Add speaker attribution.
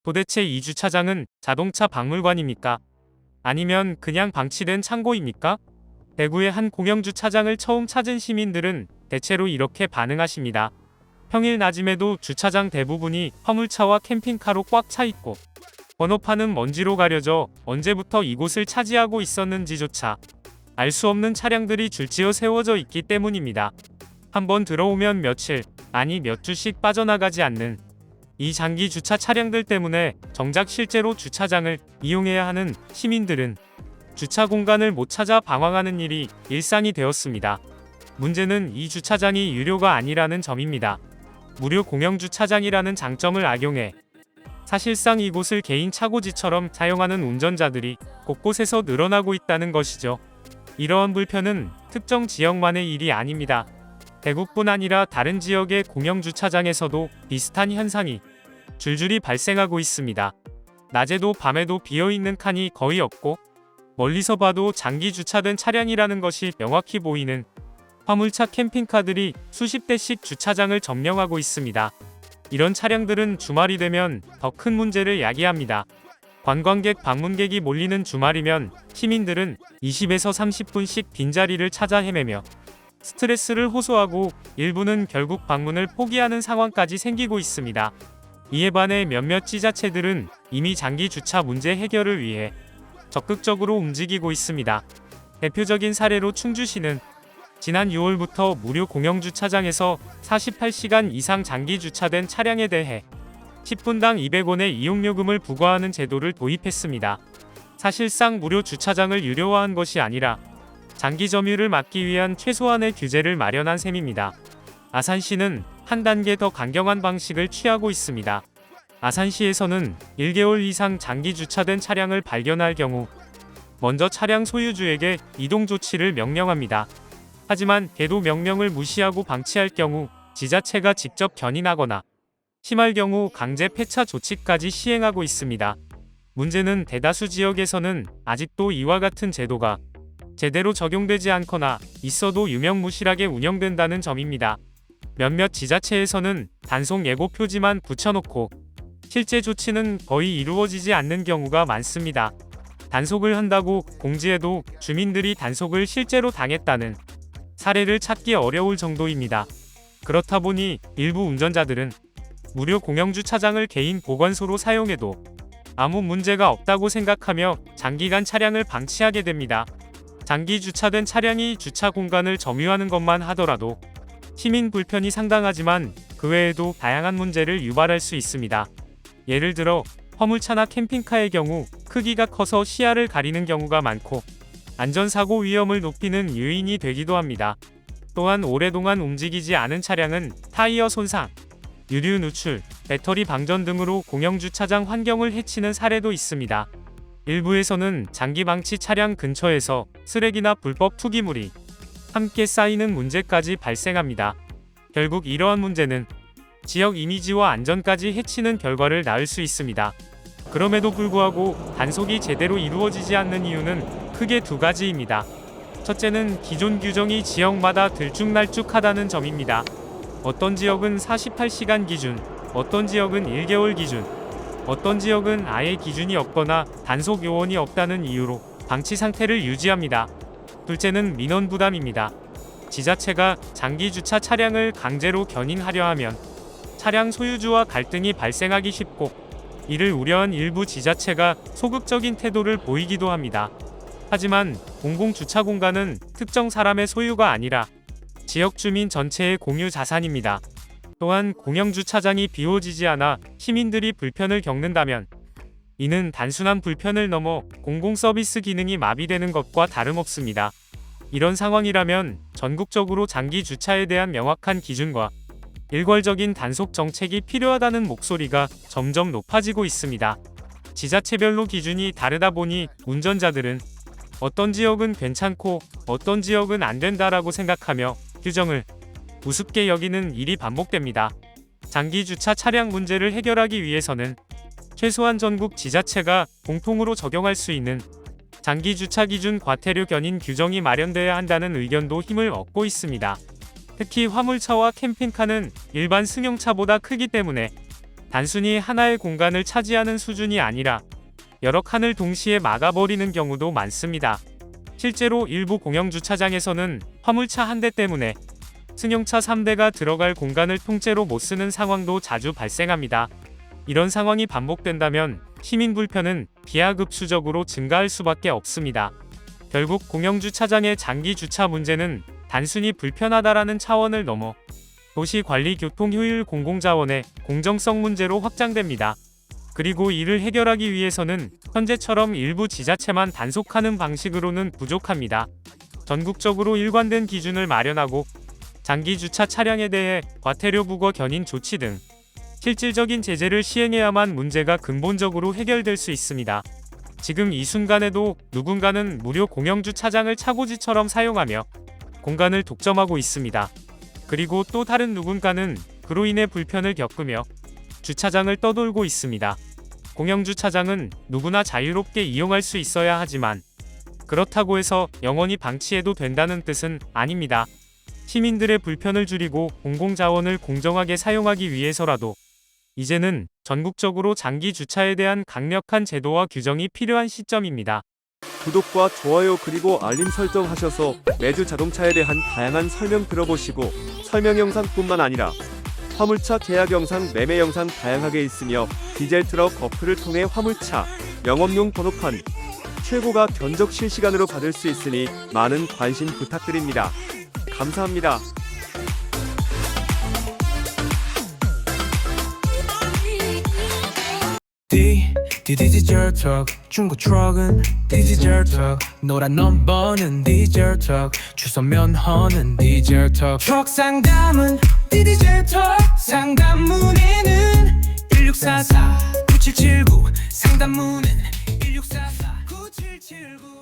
Speaker 1: 도대체 이 주차장은 자동차 박물관입니까? 아니면 그냥 방치된 창고입니까? 대구의 한 공영 주차장을 처음 찾은 시민들은 대체로 이렇게 반응하십니다. 평일 낮임에도 주차장 대부분이 화물차와 캠핑카로 꽉 차 있고 번호판은 먼지로 가려져 언제부터 이곳을 차지하고 있었는지조차 알 수 없는 차량들이 줄지어 세워져 있기 때문입니다. 한번 들어오면 며칠, 아니 몇 주씩 빠져나가지 않는 이 장기 주차 차량들 때문에 정작 실제로 주차장을 이용해야 하는 시민들은 주차 공간을 못 찾아 방황하는 일이 일상이 되었습니다. 문제는 이 주차장이 유료가 아니라는 점입니다. 무료 공영 주차장이라는 장점을 악용해 사실상 이곳을 개인 차고지처럼 사용하는 운전자들이 곳곳에서 늘어나고 있다는 것이죠. 이러한 불편은 특정 지역만의 일이 아닙니다. 대구뿐 아니라 다른 지역의 공영 주차장에서도 비슷한 현상이 줄줄이 발생하고 있습니다. 낮에도 밤에도 비어있는 칸이 거의 없고 멀리서 봐도 장기 주차된 차량이라는 것이 명확히 보이는 화물차 캠핑카들이 수십 대씩 주차장을 점령하고 있습니다. 이런 차량들은 주말이 되면 더 큰 문제를 야기합니다. 관광객, 방문객이 몰리는 주말이면 시민들은 20에서 30분씩 빈자리를 찾아 헤매며 스트레스를 호소하고 일부는 결국 방문을 포기하는 상황까지 생기고 있습니다. 이에 반해 몇몇 지자체들은 이미 장기 주차 문제 해결을 위해 적극적으로 움직이고 있습니다. 대표적인 사례로 충주시는 지난 6월부터 무료 공영 주차장에서 48시간 이상 장기 주차된 차량에 대해 10분당 200원의 이용요금을 부과하는 제도를 도입했습니다. 사실상 무료 주차장을 유료화한 것이 아니라 장기 점유를 막기 위한 최소한의 규제를 마련한 셈입니다. 아산시는 한 단계 더 강경한 방식을 취하고 있습니다. 아산시에서는 1개월 이상 장기 주차된 차량을 발견할 경우 먼저 차량 소유주에게 이동 조치를 명령합니다. 하지만 걔도 명령을 무시하고 방치할 경우 지자체가 직접 견인하거나 심할 경우 강제 폐차 조치까지 시행하고 있습니다. 문제는 대다수 지역에서는 아직도 이와 같은 제도가 제대로 적용되지 않거나 있어도 유명무실하게 운영된다는 점입니다. 몇몇 지자체에서는 단속 예고 표지만 붙여놓고 실제 조치는 거의 이루어지지 않는 경우가 많습니다. 단속을 한다고 공지해도 주민들이 단속을 실제로 당했다는 사례를 찾기 어려울 정도입니다. 그렇다 보니 일부 운전자들은 무료 공영주차장을 개인 보관소로 사용해도 아무 문제가 없다고 생각하며 장기간 차량을 방치하게 됩니다. 장기 주차된 차량이 주차 공간을 점유하는 것만 하더라도 시민 불편이 상당하지만 그 외에도 다양한 문제를 유발할 수 있습니다. 예를 들어 화물차나 캠핑카의 경우 크기가 커서 시야를 가리는 경우가 많고 안전사고 위험을 높이는 요인이 되기도 합니다. 또한 오랫동안 움직이지 않은 차량은 타이어 손상, 유류 누출, 배터리 방전 등으로 공영주차장 환경을 해치는 사례도 있습니다. 일부에서는 장기 방치 차량 근처에서 쓰레기나 불법 투기물이 함께 쌓이는 문제까지 발생합니다. 결국 이러한 문제는 지역 이미지와 안전까지 해치는 결과를 낳을 수 있습니다. 그럼에도 불구하고 단속이 제대로 이루어지지 않는 이유는 크게 두 가지입니다. 첫째는 기존 규정이 지역마다 들쭉날쭉하다는 점입니다. 어떤 지역은 48시간 기준, 어떤 지역은 1개월 기준, 어떤 지역은 아예 기준이 없거나 단속 요원이 없다는 이유로 방치 상태를 유지합니다. 둘째는 민원 부담입니다. 지자체가 장기 주차 차량을 강제로 견인하려 하면 차량 소유주와 갈등이 발생하기 쉽고 이를 우려한 일부 지자체가 소극적인 태도를 보이기도 합니다. 하지만 공공주차 공간은 특정 사람의 소유가 아니라 지역 주민 전체의 공유 자산입니다. 또한 공영주차장이 비워지지 않아 시민들이 불편을 겪는다면 이는 단순한 불편을 넘어 공공서비스 기능이 마비되는 것과 다름없습니다. 이런 상황이라면 전국적으로 장기 주차에 대한 명확한 기준과 일괄적인 단속 정책이 필요하다는 목소리가 점점 높아지고 있습니다. 지자체별로 기준이 다르다 보니 운전자들은 어떤 지역은 괜찮고 어떤 지역은 안 된다라고 생각하며 규정을 우습게 여기는 일이 반복됩니다. 장기 주차 차량 문제를 해결하기 위해서는 최소한 전국 지자체가 공통으로 적용할 수 있는 장기 주차 기준 과태료 견인 규정이 마련돼야 한다는 의견도 힘을 얻고 있습니다. 특히 화물차와 캠핑카는 일반 승용차보다 크기 때문에 단순히 하나의 공간을 차지하는 수준이 아니라 여러 칸을 동시에 막아버리는 경우도 많습니다. 실제로 일부 공영주차장에서는 화물차 한 대 때문에 승용차 3대가 들어갈 공간을 통째로 못 쓰는 상황도 자주 발생합니다. 이런 상황이 반복된다면 시민 불편은 기하급수적으로 증가할 수밖에 없습니다. 결국 공영주차장의 장기 주차 문제는 단순히 불편하다라는 차원을 넘어 도시관리 교통 효율 공공자원의 공정성 문제로 확장됩니다. 그리고 이를 해결하기 위해서는 현재처럼 일부 지자체만 단속하는 방식으로는 부족합니다. 전국적으로 일관된 기준을 마련하고 장기 주차 차량에 대해 과태료 부과 견인 조치 등 실질적인 제재를 시행해야만 문제가 근본적으로 해결될 수 있습니다. 지금 이 순간에도 누군가는 무료 공영주차장을 차고지처럼 사용하며 공간을 독점하고 있습니다. 그리고 또 다른 누군가는 그로 인해 불편을 겪으며 주차장을 떠돌고 있습니다. 공영주차장은 누구나 자유롭게 이용할 수 있어야 하지만 그렇다고 해서 영원히 방치해도 된다는 뜻은 아닙니다. 시민들의 불편을 줄이고 공공자원을 공정하게 사용하기 위해서라도 이제는 전국적으로 장기 주차에 대한 강력한 제도와 규정이 필요한 시점입니다.
Speaker 2: 구독과 좋아요 그리고 알림 설정하셔서 매주 자동차에 대한 다양한 설명 들어보시고 설명 영상뿐만 아니라 화물차 계약 영상, 매매 영상 다양하게 있으며 디젤 트럭 어플을 통해 화물차 영업용 번호판 최고가 견적 실시간으로 받을 수 있으니 많은 관심 부탁드립니다. 감사합니다.
Speaker 3: 디젤 트럭 중고 트럭은 디젤 트럭 노란 넘버는 디젤 트럭 주소 면허는 디젤 트럭 상담은 디젤 트럭 상담 문의는 1644 9779 상담 문의는 1644 9779